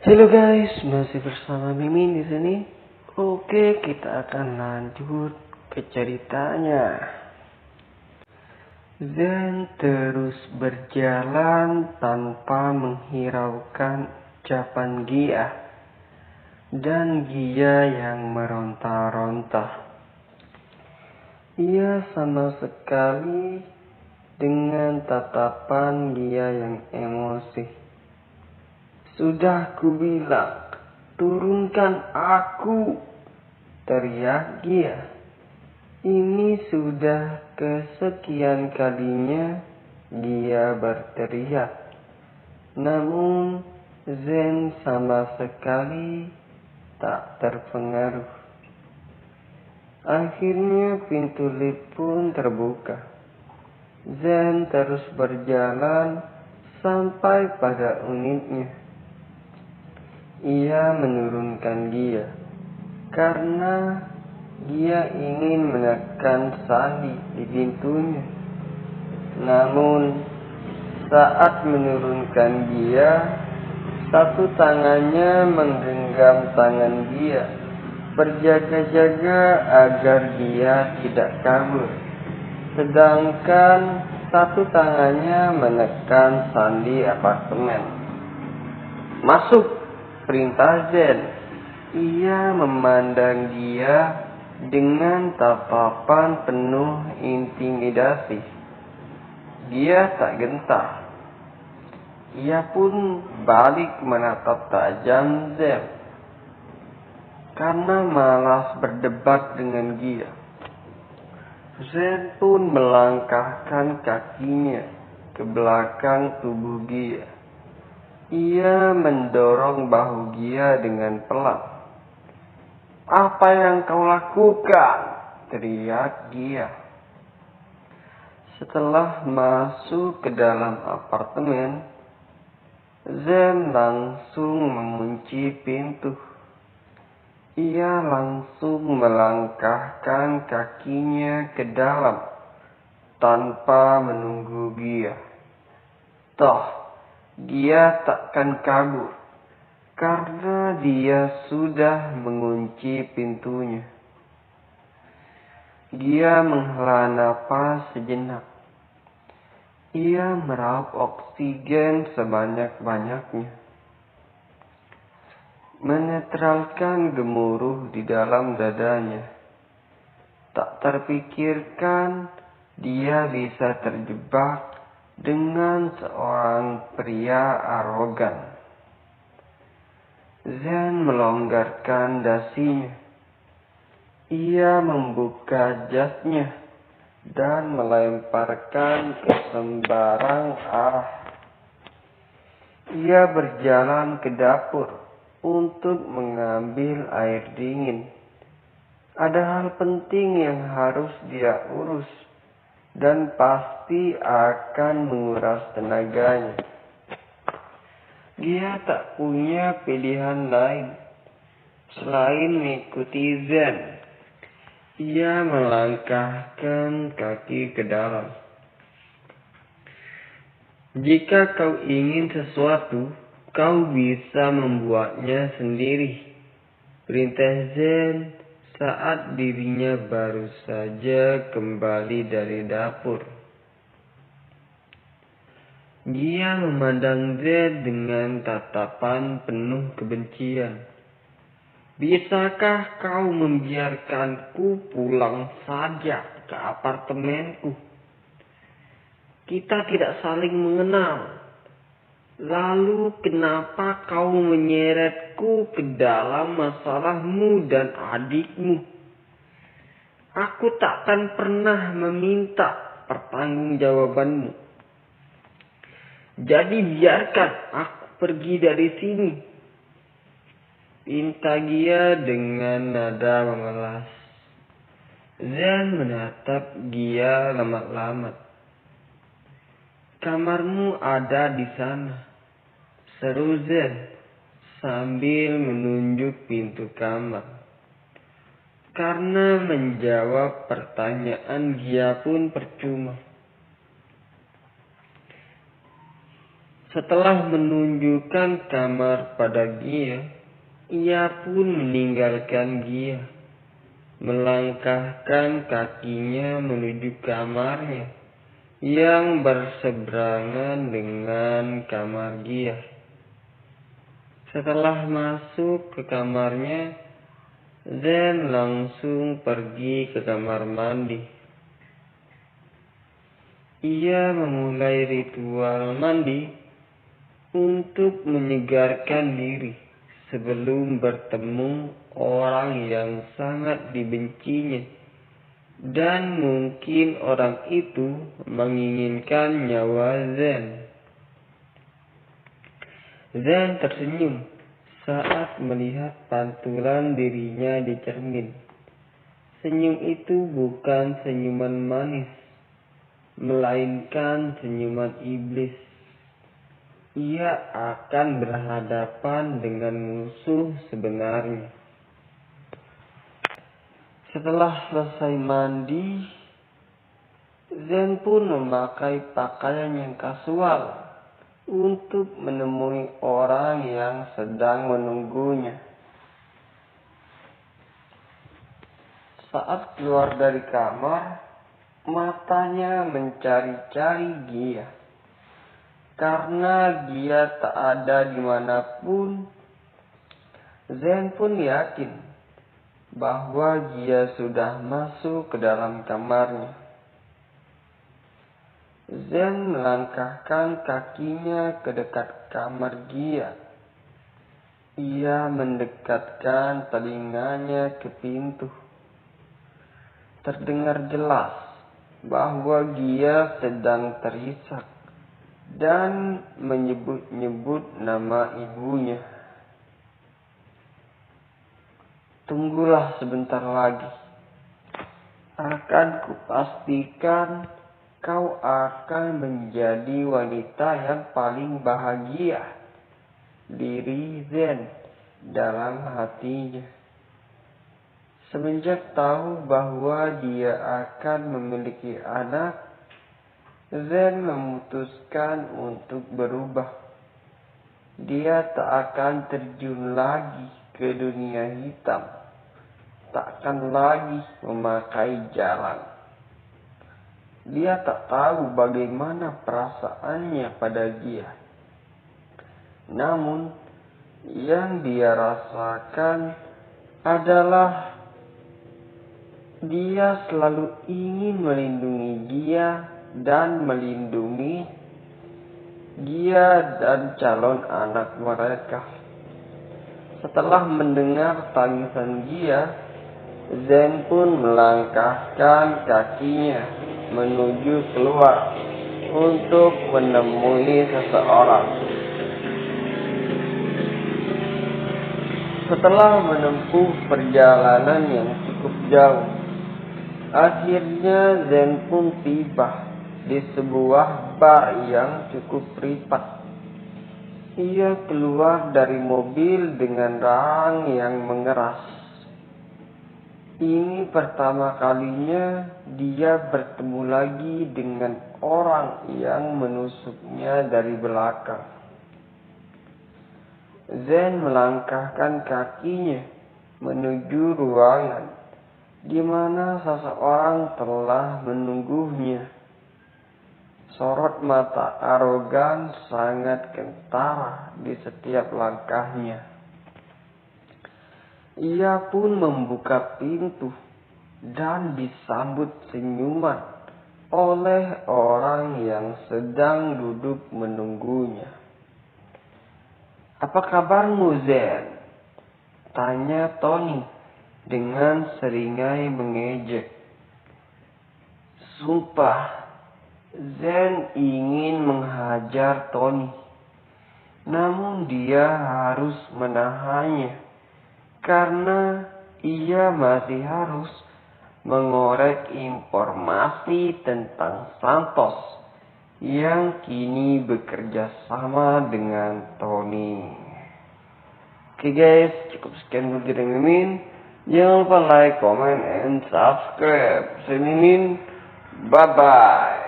Halo guys, masih bersama Mimin di sini. Oke, kita akan lanjut ke ceritanya. Zen terus berjalan tanpa menghiraukan ucapan Gia dan Gia yang meronta-ronta. Ia sama sekali dengan tatapan Gia yang emosi. Sudah kubilang, turunkan aku, teriak Gia. Ini sudah kesekian kalinya Gia berteriak. Namun Zen sama sekali tak terpengaruh. Akhirnya pintu lift pun terbuka. Zen terus berjalan sampai pada unitnya. Ia menurunkan Gia karena Gia ingin menekan sandi di pintunya. Namun saat menurunkan Gia, satu tangannya menggenggam tangan Gia, berjaga-jaga agar Gia tidak kabur. Sedangkan satu tangannya menekan sandi apartemen. Masuk, perintah Zen. Ia memandang Gia dengan tatapan penuh intimidasi. Gia tak gentar. Ia pun balik menatap tajam Zen karena malas berdebat dengan Gia. Zen pun melangkahkan kakinya ke belakang tubuh Gia. Ia mendorong bahu Gia dengan pelan. Apa yang kau lakukan? Teriak Gia. Setelah masuk ke dalam apartemen, Zen langsung mengunci pintu. Ia langsung melangkahkan kakinya ke dalam tanpa menunggu Gia. Toh, Gia takkan kabur karena dia sudah mengunci pintunya. Gia menghela napas sejenak. Ia meraup oksigen sebanyak-banyaknya, menetralkan gemuruh di dalam dadanya. Tak terpikirkan dia bisa terjebak dengan seorang pria arogan. Zen melonggarkan dasinya. Ia membuka jasnya dan melemparkan ke sembarang arah. Ia berjalan ke dapur untuk mengambil air dingin. Ada hal penting yang harus dia urus dan pasti akan menguras tenaganya. Dia tak punya pilihan lain selain mengikuti Zen. Ia melangkahkan kaki ke dalam. Jika kau ingin sesuatu, kau bisa membuatnya sendiri, perintah Zen saat dirinya baru saja kembali dari dapur. Gia memandang Zen dengan tatapan penuh kebencian. Bisakah kau membiarkanku pulang saja ke apartemenku? Kita tidak saling mengenal. Lalu kenapa kau menyeretku ke dalam masalahmu dan adikmu? Aku takkan pernah meminta pertanggungjawabanmu. Jadi biarkan aku pergi dari sini, pinta Gia dengan nada memelas. Zen menatap Gia lamat-lamat. Kamarmu ada di sana, seru Zen sambil menunjuk pintu kamar. Karena menjawab pertanyaan Gia pun percuma. Setelah menunjukkan kamar pada Gia, ia pun meninggalkan Gia, melangkahkan kakinya menuju kamarnya yang berseberangan dengan kamar Gia. Setelah masuk ke kamarnya, Zen langsung pergi ke kamar mandi. Ia memulai ritual mandi untuk menyegarkan diri sebelum bertemu orang yang sangat dibencinya, dan mungkin orang itu menginginkan nyawa Zen. Zen tersenyum saat melihat pantulan dirinya di cermin. Senyum itu bukan senyuman manis, melainkan senyuman iblis. Ia akan berhadapan dengan musuh sebenarnya. Setelah selesai mandi, Zen pun memakai pakaian yang kasual untuk menemui orang yang sedang menunggunya. Saat keluar dari kamar, matanya mencari-cari Gia. Karena Gia tak ada dimanapun, Zen pun yakin bahwa Gia sudah masuk ke dalam kamarnya. Zen melangkahkan kakinya ke dekat kamar Gia. Ia mendekatkan telinganya ke pintu. Terdengar jelas bahwa Gia sedang terisak dan menyebut-nyebut nama ibunya. Tunggulah sebentar lagi. Akan kupastikan kau akan menjadi wanita yang paling bahagia. Diri Zen dalam hatinya. Semenjak tahu bahwa dia akan memiliki anak, Zen memutuskan untuk berubah. Dia tak akan terjun lagi ke dunia hitam. Takkan lagi memakai jalan. Dia tak tahu bagaimana perasaannya pada Gia. Namun, yang dia rasakan adalah dia selalu ingin melindungi Gia dan melindungi Gia dan calon anak mereka. Setelah mendengar tangisan Gia, Zen pun melangkahkan kakinya menuju keluar untuk menemui seseorang. Setelah menempuh perjalanan yang cukup jauh, akhirnya Zen pun tiba di sebuah bar yang cukup ripat. Ia keluar dari mobil dengan rahang yang mengeras. Ini pertama kalinya dia bertemu lagi dengan orang yang menusuknya dari belakang. Zen melangkahkan kakinya menuju ruangan di mana seseorang telah menunggunya. Sorot mata arogan sangat kentara di setiap langkahnya. Ia pun membuka pintu dan disambut senyuman oleh orang yang sedang duduk menunggunya. "Apa kabarmu, Zen?" tanya Tony dengan seringai mengejek. Sumpah, Zen ingin menghajar Tony, namun dia harus menahannya karena ia masih harus mengorek informasi tentang Santos yang kini bekerja sama dengan Tony. Oke guys, cukup sekian dulu dari Mimin. Jangan lupa like, comment, and subscribe. Saya Mimin, bye-bye.